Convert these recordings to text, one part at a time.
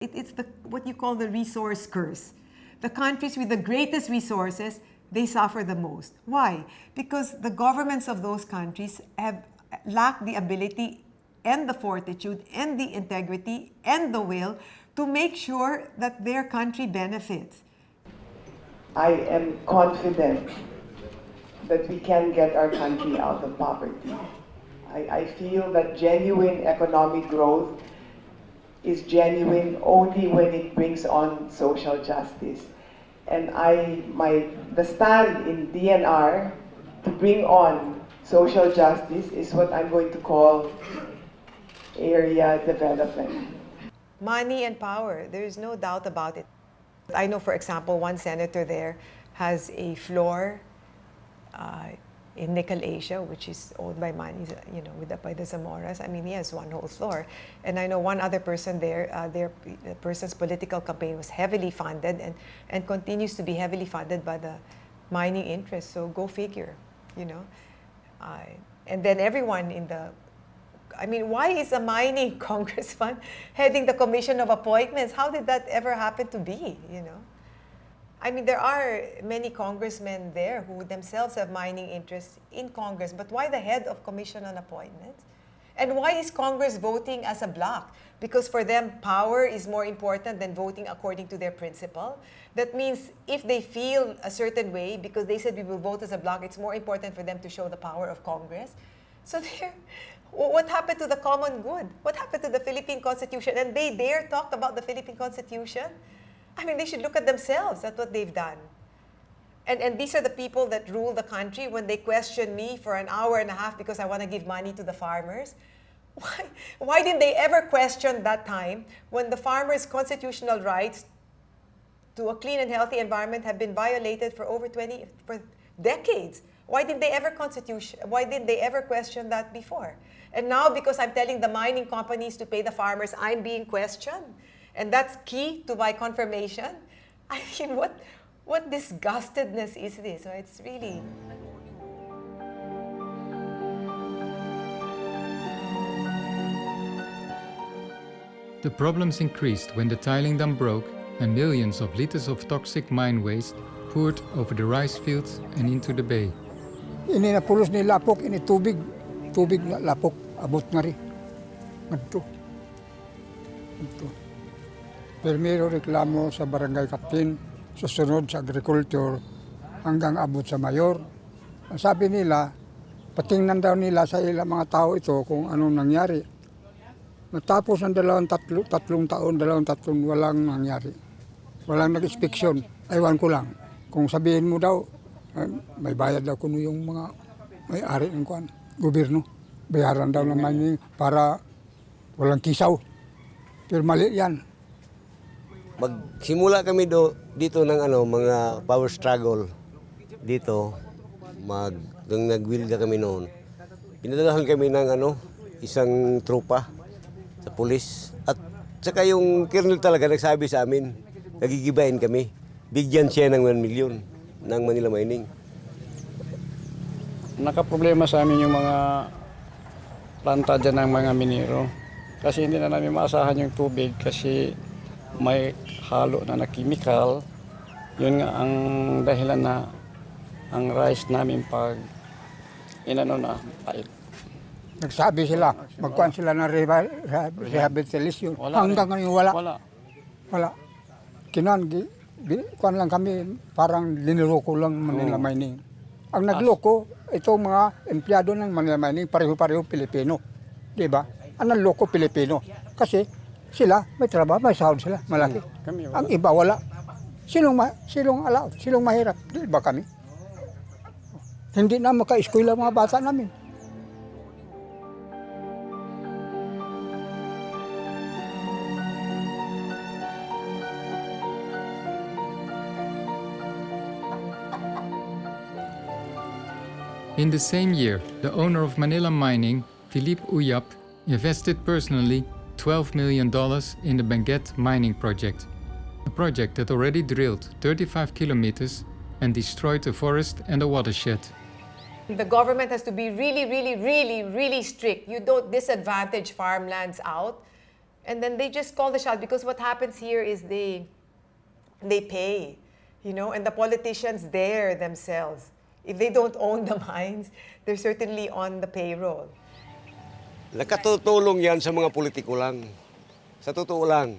It's what you call the resource curse. The countries with the greatest resources, they suffer the most. Why? Because the governments of those countries lack the ability and the fortitude and the integrity and the will to make sure that their country benefits. I am confident that we can get our country out of poverty. I feel that genuine economic growth is genuine only when it brings on social justice. And the stand in DNR to bring on social justice is what I'm going to call area development. Money and power, there is no doubt about it. I know, for example, one senator there has a floor in Nickel Asia, which is owned by Manny, by the Zamoras. I mean, he has one whole floor. And I know one other person there, the person's political campaign was heavily funded and continues to be heavily funded by the mining interests. So go figure, and then everyone why is a mining congressman heading the Commission of Appointments? How did that ever happen to be, there are many congressmen there who themselves have mining interests in Congress, but why the head of Commission on Appointments? And why is Congress voting as a bloc? Because for them, power is more important than voting according to their principle. That means if they feel a certain way, because they said we will vote as a bloc, it's more important for them to show the power of Congress. So what happened to the common good? What happened to the Philippine Constitution? And they dare talk about the Philippine Constitution? They should look at themselves, at what they've done. And these are the people that rule the country when they question me for an hour and a half because I want to give money to the farmers. Why didn't they ever question that time when the farmers' constitutional rights to a clean and healthy environment have been violated for for decades? Why didn't they ever question that before? And now, because I'm telling the mining companies to pay the farmers, I'm being questioned. And that's key to my confirmation. What disgustedness is this? It's really... The problems increased when the tiling dam broke and millions of liters of toxic mine waste poured over the rice fields and into the bay. Ini napulos ni lapok, ini tubig na lapok, abot na rin. Ito. Primero reklamo sa barangay captain, susunod sa agriculture, hanggang abot sa mayor. Ang sabi nila, patingnan daw nila sa ilang mga tao ito kung anong nangyari. Natapos ang tatlong taon, walang nangyari. Walang nag-inspeksyon. Aywan ko lang. Kung sabihin mo daw, may bayad daw kuno yung mga may-ari ng gobyerno. Bayaran daw naman para walang kisaw. Pero mali yan. Magsimula kami dito ng mga power struggle dito. Nung nagwilda kami noon, pinadalahan kami ng isang tropa sa pulis. At saka yung colonel talaga nagsabi sa amin, nagigibayin kami. Bigyan siya ng 1 million ng Manila Mining. Nakaproblema sa amin yung mga planta dyan ng mga minero. Kasi hindi na namin maasahan yung tubig kasi may halo na chemical. Yun nga ang dahilan na ang rice namin pag na pait. Nagsabi sila, magkuhan sila ng rehabilitation. Hanggang ngayon wala. Kuhan lang kami, parang liniloko lang Manila Mining. Ang nagloko, itong mga empleyado ng Manila Mining, pareho-pareho Pilipino. Diba? Ang nagloko Pilipino. Kasi sila, may trabaho, may sahod sila, malaki. Ang iba wala. Silong mahirap. Di ba kami? Hindi na maka-eskwela mga bata namin. In the same year, the owner of Manila Mining, Philippe Uyap, invested personally $12 million in the Benguet mining project, a project that already drilled 35 kilometers and destroyed the forest and the watershed. The government has to be really strict. You don't disadvantage farmlands out And then they just call the shot because what happens here is they pay, and the politicians there themselves. If they don't own the mines, they're certainly on the payroll. Nakatutulong yan sa mga politiko lang. Sa totoo lang.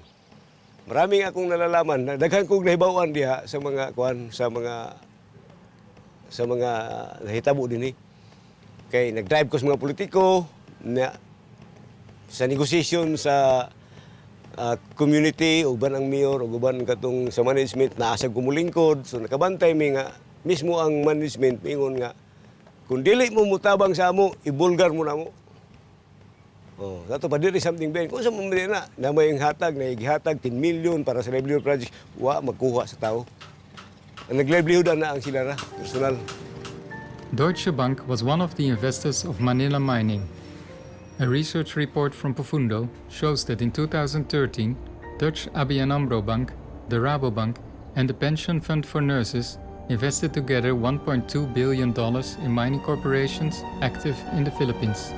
Maraming akong nalalaman, daghan kong nahibawan diha sa mga nahitabo din eh. Kay nag-drive ko sa mga politiko na sa negosasyon sa community, uban ang mayor, uban katong sa management na asag kumulingkod. So nakabantay mi nga mismo ang management mingon nga kung dili mo mutabang sa amo, ibulgar mo na mo. Oh, dato pa diri something ben. Kung sa mo na may hatag na igihatag 10 million para sa livelihood project, wa magkuha sa tao. Ang nag-livelihood na ang sila ra, personal. Deutsche Bank was one of the investors of Manila Mining. A research report from Profundo shows that in 2013, Dutch ABN AMRO Bank, the Rabobank, and the Pension Fund for Nurses invested together $1.2 billion in mining corporations active in the Philippines.